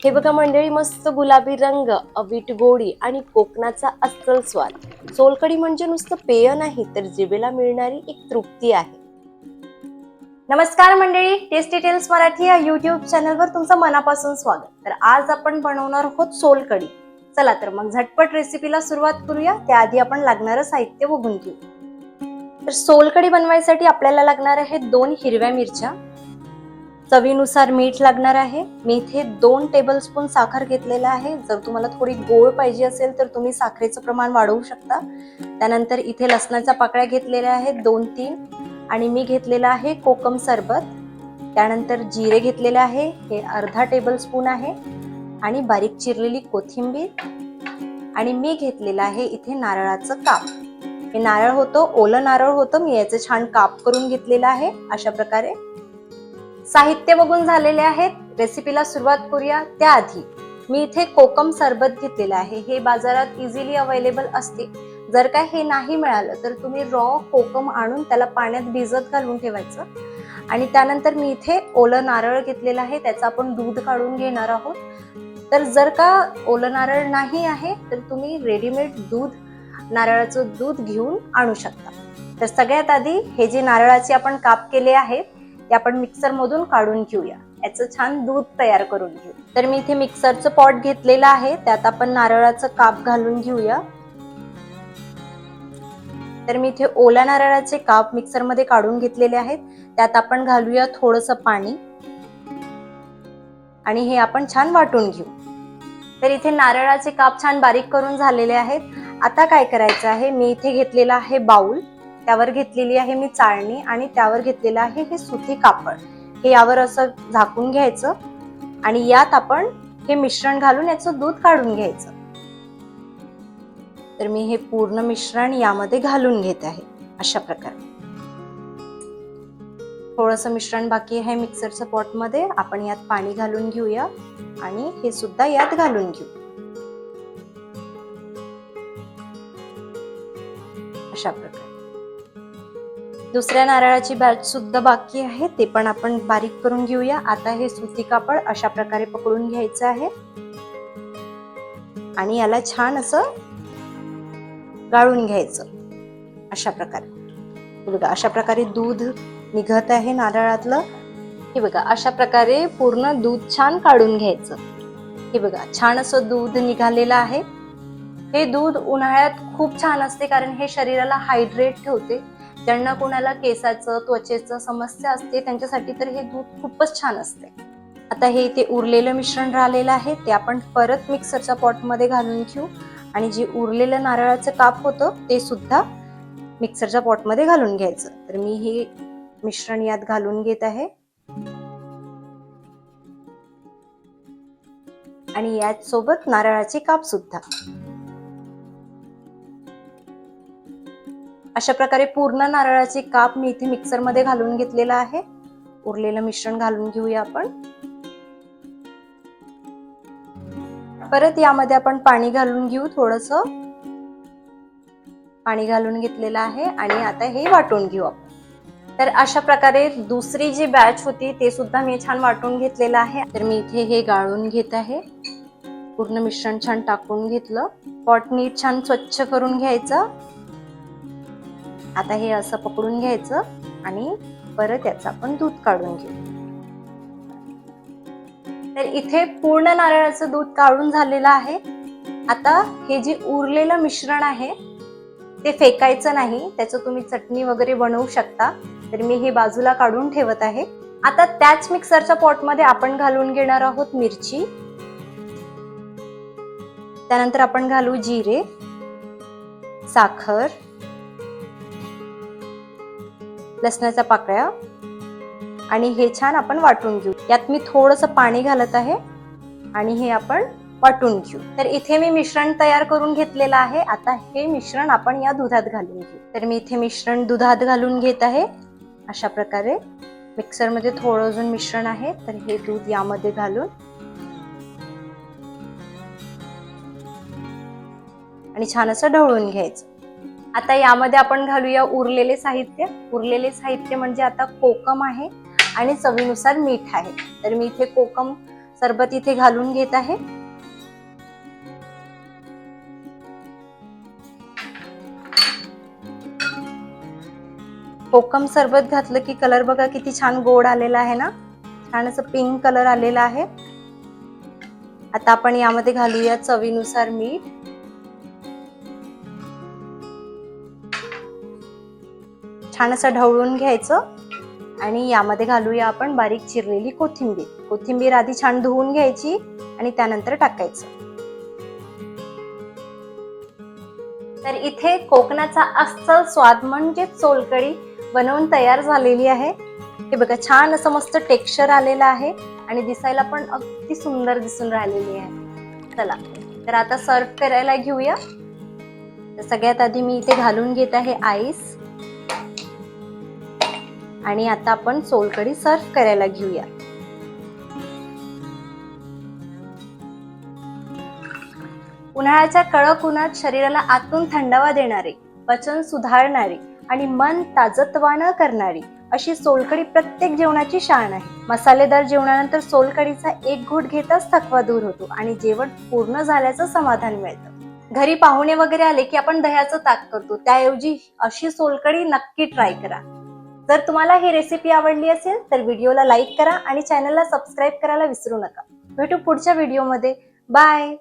हे बघा मंडळी, मस्त गुलाबी रंग, अवीट गोडी आणि कोकणाचा अस्सल स्वाद. सोलकढी म्हणजे नुसतं पेय नाही, तर जिभेला मिळणारी एक तृप्ती आहे. नमस्कार मंडळी, टेस्टी टेल्स मराठी या युट्यूब चॅनलवर तुमचं मनापासून स्वागत. तर आज आपण बनवणार आहोत सोलकढी. चला तर मग झटपट रेसिपीला सुरुवात करूया. त्याआधी आपण लागणारं साहित्य बघून घेऊ. तर सोलकढी बनवायसाठी आपल्याला लागणार आहे 2 हिरव्या मिरच्या, चवीनुसार मीठ लागणार आहे. मी इथे 2 टेबलस्पून साखर घेतलेला आहे. जर तुम्हाला थोडी गोड पाहिजे असेल तर तुम्ही साखरेचं प्रमाण वाढवू शकता. त्यानंतर इथे लसणाच्या पाकळ्या घेतलेल्या आहेत 2-3 आणि मी घेतलेला आहे कोकम सरबत. त्यानंतर जिरे घेतलेले आहे, हे अर्धा टेबलस्पून आहे आणि बारीक चिरलेली कोथिंबीर आणि मी घेतलेला आहे इथे नारळाचं काप. हे नारळ होतं, ओलं नारळ होतं, मी याचं छान काप करून घेतलेलं आहे. अशा प्रकारे साहित्य बघून झालेले आहेत. रेसिपीला सुरुवात करूया. त्याआधी मी इथे कोकम सरबत घेतलेलं आहे. हे बाजारात इझिली अवेलेबल असते. जर काय हे नाही मिळालं तर तुम्ही रॉ कोकम आणून त्याला पाण्यात भिजत घालून ठेवायचं आणि त्यानंतर मी इथे ओलं नारळ घेतलेलं आहे, त्याचं आपण दूध काढून घेणार आहोत. तर जर का ओलं नारळ नाही आहे तर तुम्ही रेडीमेड नारळाचं दूध घेऊन आणू शकता. तर सगळ्यात आधी हे जे नारळाचे आपण काप केले आहेत ते आपण मिक्सर मधून काढून घेऊया. याचं छान दूध तयार करून घेऊ. तर मी इथे मिक्सरचं पॉट घेतलेलं आहे, त्यात आपण नारळाचं काप घालून घेऊया. तर मी इथे ओल्या नारळाचे काप मिक्सर मध्ये काढून घेतलेले आहेत. त्यात आपण घालूया थोडंसं पाणी आणि हे आपण छान वाटून घेऊ. तर इथे नारळाचे काप छान बारीक करून झालेले आहेत. आता काय करायचं आहे, मी इथे घेतलेला आहे बाउल, त्यावर घेतलेली आहे मी चाळणी आणि त्यावर घेतलेलं आहे हे सुती कापड. हे यावर असं झाकून घ्यायचं आणि यात आपण हे मिश्रण घालून याचं दूध काढून घ्यायचं. तर मी हे पूर्ण मिश्रण यामध्ये घालून घेत आहे. अशा प्रकारे थोडंसं मिश्रण बाकी आहे मिक्सरच्या पॉट मध्ये. आपण यात पाणी घालून घेऊया आणि हे सुद्धा यात घालून घेऊ. अशा प्रकारे दुसऱ्या नारळाची बॅच सुद्धा बाकी आहे, ते पण आपण बारीक करून घेऊया. आता हे सुती कापड अशा प्रकारे पकडून घ्यायचं आहे आणि याला छान असं गाळून घ्यायचं. अशा प्रकारे बघा, अशा प्रकारे दूध निघत आहे नारळातलं. हे बघा, अशा प्रकारे पूर्ण दूध छान काढून घ्यायचं. हे बघा, छान असं दूध निघालेलं आहे. हे दूध उन्हाळ्यात खूप छान असते कारण हे शरीराला हायड्रेट ठेवते. ज्यांना कोणाला केसाचं त्वचेचं समस्या असते त्यांच्यासाठी तर हे दूध खूपच छान असते. आता हे इथे उरलेलं मिश्रण राहिलेलं आहे ते आपण परत मिक्सरच्या पॉट मध्ये घालून घेऊ आणि जे उरलेलं नारळाचं काप होतं ते सुद्धा मिक्सरच्या पॉट मध्ये घालून घ्यायचं. तर मी हे मिश्रण यात घालून घेत आहे आणि याच सोबत नारळाचे काप सुद्धा. अशा प्रकारे पूर्ण नारळाचे काप मी इथे मिक्सर मध्ये घालून घेतलेला आहे. उरलेलं मिश्रण घालून घेऊया आपण. परत यामध्ये आपण पाणी घालून घेऊ. थोडंसं पाणी घालून घेतलेलं आहे आणि आता हे वाटून घेऊ आपण. तर अशा प्रकारे दुसरी जी बॅच होती ते सुद्धा मी छान वाटून घेतलेलं आहे. तर मी इथे हे गाळून घेत आहे. पूर्ण मिश्रण छान टाकून घेतलं. पॉट नीट छान स्वच्छ करून घ्यायचं. आता हे असं पकडून घ्यायचं आणि परत याचं आपण दूध काढून घेऊ. तर इथे पूर्ण नारळाचं दूध काढून झालेलं आहे. आता हे जे उरलेलं मिश्रण आहे ते फेकायचं नाही, त्याचं तुम्ही चटणी वगैरे बनवू शकता. तर मी हे बाजूला काढून ठेवत आहे. आता त्याच मिक्सरच्या पॉट मध्ये आपण घालून घेणार आहोत मिरची. त्यानंतर आपण घालू जिरे, साखर, लसणाच्या पाकळ्या आणि हे छान आपण वाटून घेऊ. यात मी थोडंसं पाणी घालत आहे आणि हे आपण वाटून घेऊ. तर इथे मी मिश्रण तयार करून घेतलेलं आहे. आता हे मिश्रण आपण या दुधात घालून घेऊ. तर मी इथे मिश्रण दुधात घालून घेत आहे. अशा प्रकारे मिक्सर मध्ये थोडं अजून मिश्रण आहे, तर हे दूध यामध्ये घालून आणि छान असं ढवळून घ्यायचं. आता यामध्ये आपण घालूया उरलेले साहित्य. उरलेले साहित्य म्हणजे आता कोकम आहे आणि चवीनुसार मीठ आहे. तर मी इथे कोकम सरबत इथे घालून घेत आहे. कोकम सरबत घातलं की कलर बघा किती छान गोड आलेला आहे ना, छान असं पिंक कलर आलेला आहे. आता आपण यामध्ये घालूया चवीनुसार मीठ. छान असं ढवळून घ्यायचं आणि यामध्ये घालूया आपण बारीक चिरलेली कोथिंबीर. कोथिंबीर आधी छान धुवून घ्यायची आणि त्यानंतर टाकायचं. तर इथे कोकणाचा अस्सल स्वाद म्हणजे सोलकढी बनवून तयार झालेली आहे. हे बघा छान असं मस्त टेक्स्चर आलेलं आहे आणि दिसायला पण अगदी सुंदर दिसून राहिलेली आहे. चला तर आता सर्व करायला घेऊया. तर सगळ्यात आधी मी इथे घालून घेत आहे आईस आणि आता आपण सोलकढी सर्व करायला घेऊया. उन्हाळ्याच्या कडक उन्हात शरीराला आतून थंडावा देणारी, पचन सुधारणारी आणि मन ताजतवानं करणारी अशी सोलकढी प्रत्येक जेवणाची शान आहे. मसालेदार जेवणानंतर सोलकढीचा एक घोट घेताच थकवा दूर होतो आणि जेवण पूर्ण झाल्याचं समाधान मिळतं. घरी पाहुणे वगैरे आले की आपण दह्याचं ताक करतो, त्याऐवजी अशी सोलकढी नक्की ट्राय करा. जर तुम्हाला ही रेसिपी आवडली असेल तर व्हिडिओला लाईक करा आणि चॅनलला सबस्क्राईब करायला विसरू नका. भेटू पुढच्या व्हिडिओमध्ये. बाय.